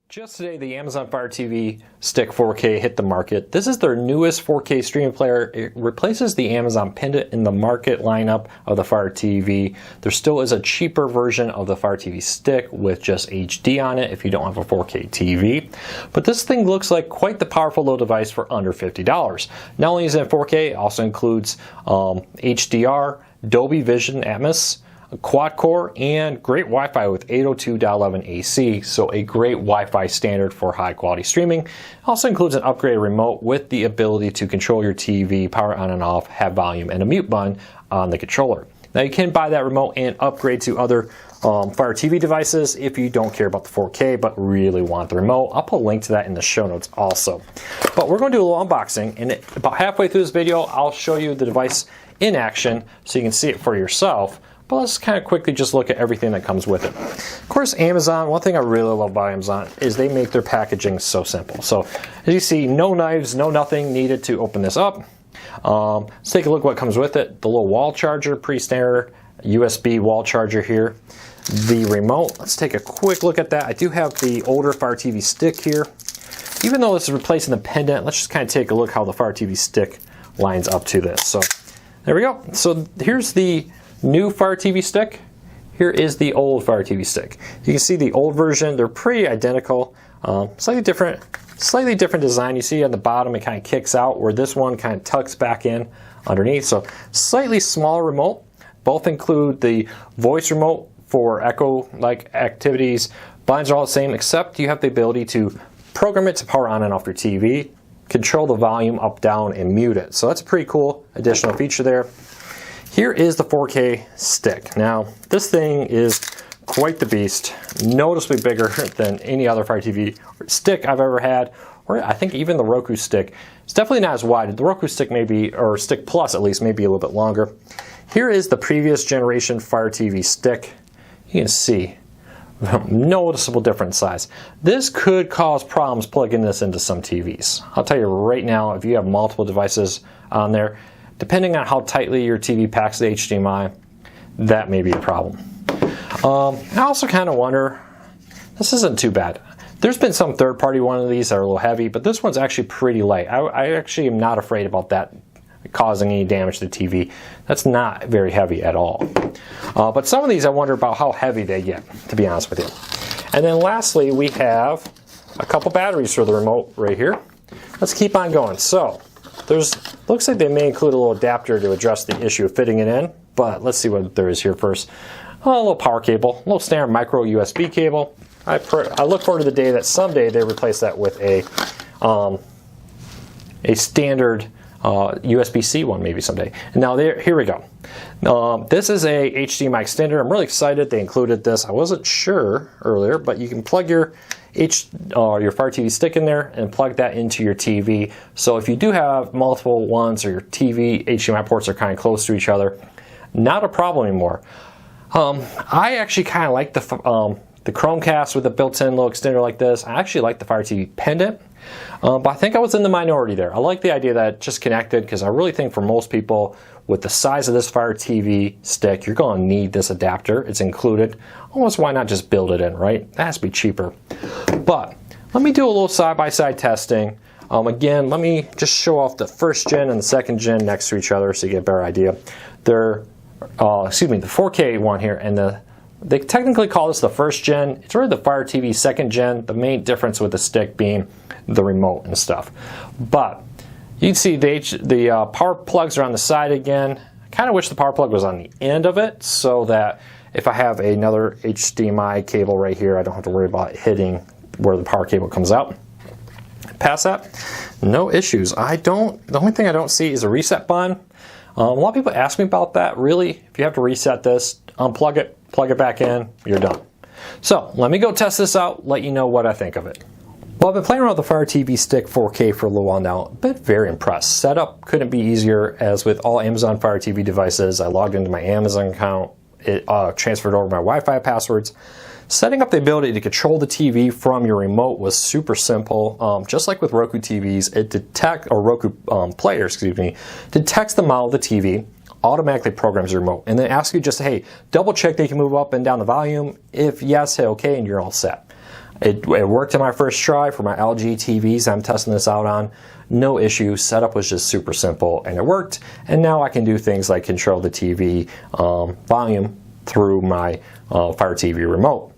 Just today, the Amazon Fire TV Stick 4K hit the market. This is their newest 4K streaming player. It replaces the Amazon Pendant in the market lineup of the Fire TV. There still is a cheaper version of the Fire TV Stick with just HD on it if you don't have a 4K TV. But this thing looks like quite the powerful little device for under $50. Not only is it 4K, it also includes HDR, Dolby Vision Atmos, a quad core, and great Wi-Fi with 802.11 AC, so a great Wi-Fi standard for high quality streaming. It also includes an upgraded remote with the ability to control your TV, power on and off, have volume, and a mute button on the controller. Now you can buy that remote and upgrade to other Fire TV devices if you don't care about the 4K but really want the remote. I'll put a link to that in the show notes also. But we're going to do a little unboxing, and about halfway through this video I'll show you the device in action so you can see it for yourself. But let's kind of quickly just look at everything that comes with it. Of course, Amazon, one thing I really love about Amazon is they make their packaging so simple. So as you see, no knives, no nothing needed to open this up. Let's take a look at what comes with it. The little wall charger, pretty standard USB wall charger here. The remote, let's take a quick look at that. I do have the older Fire TV Stick here. Even though this is replacing the Pendant, let's just kind of take a look how the Fire TV Stick lines up to this. So there we go. So here's the new Fire TV Stick. Here is the old Fire TV Stick. You can see the old version, they're pretty identical. Slightly different design. You see on the bottom it kind of kicks out, where this one kind of tucks back in underneath. So slightly smaller remote. Both include the voice remote for echo-like activities. Buttons are all the same, except you have the ability to program it to power on and off your TV, control the volume up, down, and mute it. So that's a pretty cool additional feature there. Here is the 4K stick. Now, this thing is quite the beast, noticeably bigger than any other Fire TV stick I've ever had, or I think even the Roku stick. It's definitely not as wide. The Roku stick maybe, or Stick Plus at least, maybe a little bit longer. Here is the previous generation Fire TV stick. You can see noticeable different size. This could cause problems plugging this into some TVs. I'll tell you right now, if you have multiple devices on there, depending on how tightly your TV packs the HDMI, that may be a problem. I also kind of wonder, this isn't too bad. There's been some third-party one of these that are a little heavy, but this one's actually pretty light. I actually am not afraid about that causing any damage to the TV. That's not very heavy at all. But some of these I wonder about how heavy they get, to be honest with you. And then lastly, we have a couple batteries for the remote right here. Let's keep on going. So, looks like they may include a little adapter to address the issue of fitting it in, but let's see what there is here first. A little power cable, a little standard micro USB cable. I look forward to the day that someday they replace that with a standard USB-C one maybe someday. And now here we go. This is a HDMI extender. I'm really excited they included this. I wasn't sure earlier, but you can plug your Fire TV Stick in there and plug that into your TV. So if you do have multiple ones or your TV HDMI ports are kind of close to each other, not a problem anymore. I actually kind of like the Chromecast with a built-in little extender like this. I actually like the Fire TV Pendant, but I think I was in the minority there. I like the idea that it just connected, because I really think for most people with the size of this Fire TV Stick, you're going to need this adapter. It's included. Almost why not just build it in, right? That has to be cheaper. But let me do a little side-by-side testing. Again, let me just show off the first gen and the second gen next to each other so you get a better idea. They're, the 4K one here, and they technically call this the first gen. It's really the Fire TV second gen. The main difference with the stick being the remote and stuff. But you can see the power plugs are on the side again. I kind of wish the power plug was on the end of it, so that if I have another HDMI cable right here, I don't have to worry about hitting where the power cable comes out. Past that, no issues. The only thing I don't see is a reset button. A lot of people ask me about that. Really, if you have to reset this, unplug it, plug it back in, you're done. So let me go test this out, let you know what I think of it. Well, I've been playing around with the Fire TV Stick 4K for a little while now. I've been very impressed. Setup couldn't be easier. As with all Amazon Fire TV devices, I logged into my Amazon account, it transferred over my Wi-Fi passwords. Setting up the ability to control the TV from your remote was super simple. Just like with Roku TVs, Roku players, detects the model of the TV, automatically programs your remote, and then asks you just, hey, double check that you can move up and down the volume. If yes, hit OK, and you're all set. It worked in my first try for my LG TVs I'm testing this out on. No issue, setup was just super simple and it worked. And now I can do things like control the TV volume through my Fire TV remote.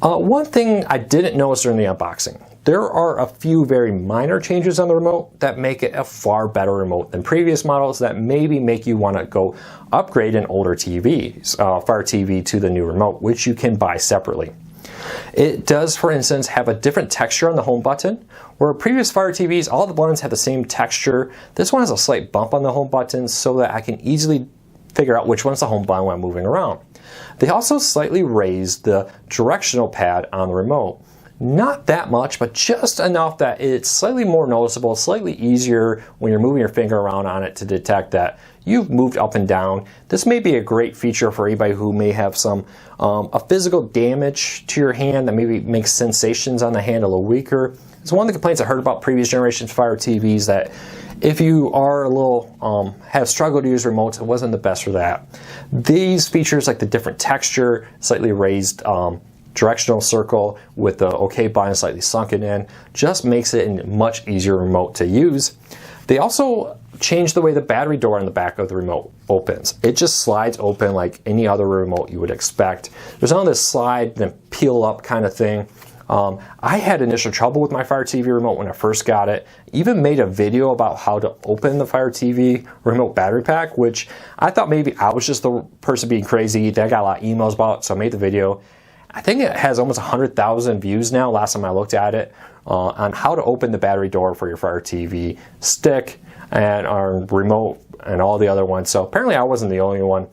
One thing I didn't notice during the unboxing, there are a few very minor changes on the remote that make it a far better remote than previous models that maybe make you want to go upgrade an older TV's Fire TV to the new remote, which you can buy separately. It does, for instance, have a different texture on the home button. Where previous Fire TVs, all the buttons have the same texture. This one has a slight bump on the home button so that I can easily figure out which one's the home button when I'm moving around. They also slightly raised the directional pad on the remote. Not that much, but just enough that it's slightly more noticeable, slightly easier when you're moving your finger around on it to detect that you've moved up and down. This may be a great feature for anybody who may have some a physical damage to your hand that maybe makes sensations on the hand a little weaker. It's one of the complaints I heard about previous generation Fire TVs, that if you are a little have struggled to use remotes, it wasn't the best for that. These features, like the different texture, slightly raised directional circle with the OK button slightly sunken in, just makes it a much easier remote to use. They also changed the way the battery door on the back of the remote opens. It just slides open like any other remote you would expect. There's none of this slide then peel up kind of thing. I had initial trouble with my Fire TV remote when I first got it. Even made a video about how to open the Fire TV remote battery pack, which I thought maybe I was just the person being crazy. Then I got a lot of emails about it, so I made the video. I think it has almost 100,000 views now, last time I looked at it, on how to open the battery door for your Fire TV stick and our remote and all the other ones. So apparently I wasn't the only one.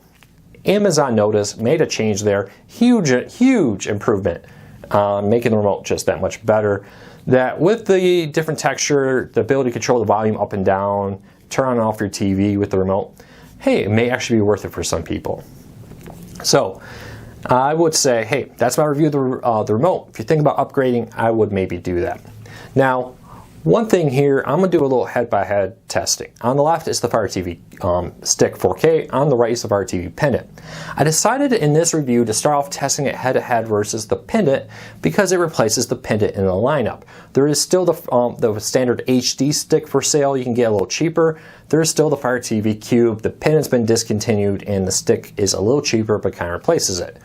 Amazon noticed, made a change there, huge improvement, making the remote just that much better. That with the different texture, the ability to control the volume up and down, turn on and off your TV with the remote, hey, it may actually be worth it for some people. So I would say, hey, that's my review of the remote. If you think about upgrading, I would maybe do that. Now, one thing here, I'm going to do a little head-by-head testing. On the left is the Fire TV Stick 4K. On the right is the Fire TV Pendant. I decided in this review to start off testing it head-to-head versus the Pendant because it replaces the Pendant in the lineup. There is still the standard HD stick for sale. You can get a little cheaper. There is still the Fire TV Cube. The Pendant's been discontinued and the stick is a little cheaper but kind of replaces it.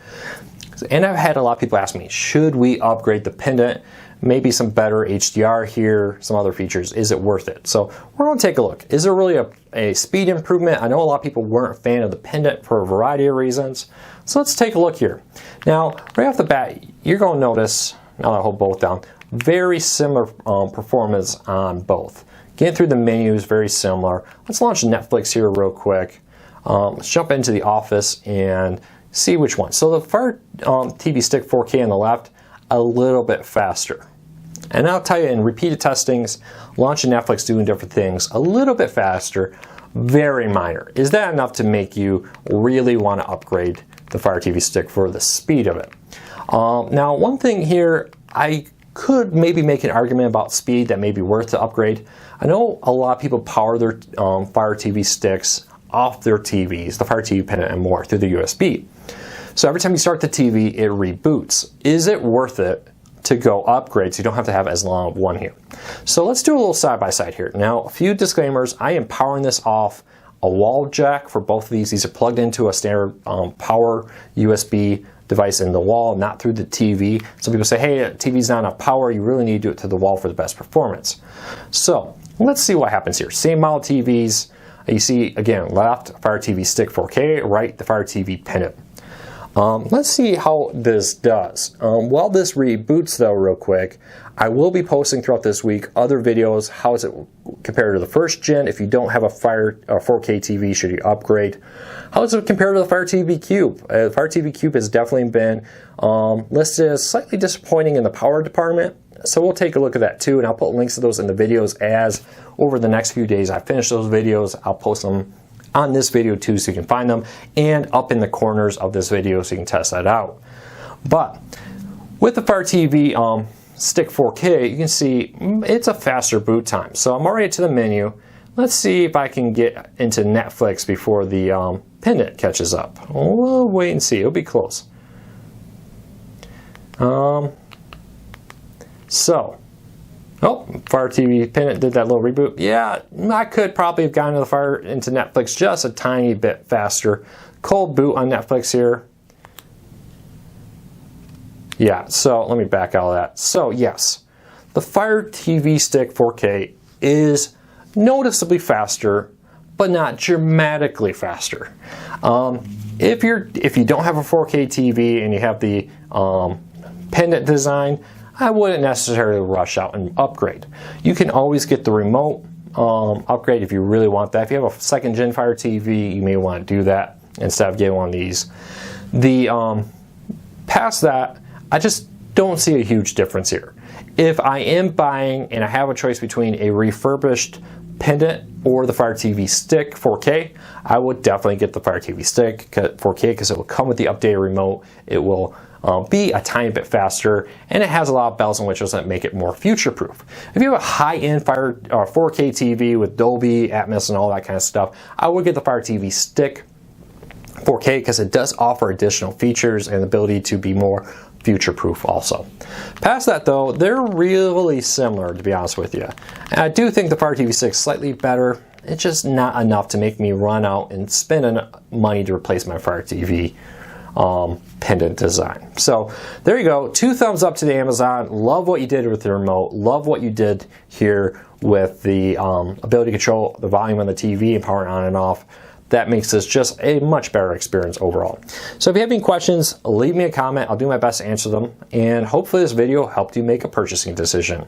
And I've had a lot of people ask me, should we upgrade the Pendant? Maybe some better HDR here, some other features. Is it worth it? So we're going to take a look. Is there really a speed improvement? I know a lot of people weren't a fan of the Pendant for a variety of reasons. So let's take a look here. Now, right off the bat, you're going to notice, now that I hold both down, very similar performance on both. Getting through the menus, very similar. Let's launch Netflix here real quick. Let's jump into the Office and see which one. So the Fire TV Stick 4K on the left, a little bit faster. And I'll tell you, in repeated testings, launching Netflix, doing different things, a little bit faster, very minor. Is that enough to make you really want to upgrade the Fire TV Stick for the speed of it? Now, one thing here, I could maybe make an argument about speed that may be worth the upgrade. I know a lot of people power their Fire TV sticks off their TVs, the Fire TV Pendant and more, through the USB. So every time you start the TV, it reboots. Is it worth it to go upgrade so you don't have to have as long of one here? So let's do a little side-by-side here. Now, a few disclaimers. I am powering this off a wall jack for both of these. These are plugged into a standard power USB device in the wall, not through the TV. Some people say, hey, TV's not enough power. You really need to do it to the wall for the best performance. So let's see what happens here. Same model TVs. You see, again, left, Fire TV Stick 4K, right, the Fire TV Pendant. Let's see how this does. While this reboots though real quick, I will be posting throughout this week other videos. How is it compared to the first gen? If you don't have a 4K TV, should you upgrade? How does it compare to the Fire TV Cube? The Fire TV Cube has definitely been listed as slightly disappointing in the power department. So we'll take a look at that too, and I'll put links to those in the videos as over the next few days I finish those videos. I'll post them on this video too so you can find them, and up in the corners of this video so you can test that out. But with the Fire TV Stick 4K, you can see it's a faster boot time. So I'm already to the menu. Let's see if I can get into Netflix before the Pendant catches up. We'll wait and see. It'll be close. So, oh, Fire TV pendant did that little reboot. Yeah, I could probably have gotten into Netflix just a tiny bit faster. Cold boot on Netflix here. Yeah, so let me back out of that. So yes, the Fire TV Stick 4K is noticeably faster, but not dramatically faster. If you don't have a 4K TV and you have the pendant design, I wouldn't necessarily rush out and upgrade. You can always get the remote upgrade if you really want that. If you have a second gen Fire TV, you may want to do that instead of getting one of these. Past that, I just don't see a huge difference here. If I am buying and I have a choice between a refurbished pendant or the Fire TV Stick 4K, I would definitely get the Fire TV Stick 4K because it will come with the updated remote. It will be a tiny bit faster, and it has a lot of bells and whistles that make it more future-proof. If you have a high-end 4K TV with Dolby Atmos and all that kind of stuff, I would get the Fire TV Stick 4K because it does offer additional features and the ability to be more future-proof also. Past that though, they're really similar, to be honest with you. And I do think the Fire TV Stick is slightly better. It's just not enough to make me run out and spend money to replace my Fire TV pendant design. So there you go, 2 thumbs up to the Amazon. Love what you did with the remote. Love what you did here with the ability to control the volume on the TV and power it on and off. That makes this just a much better experience overall. So if you have any questions, leave me a comment. I'll do my best to answer them. And hopefully this video helped you make a purchasing decision.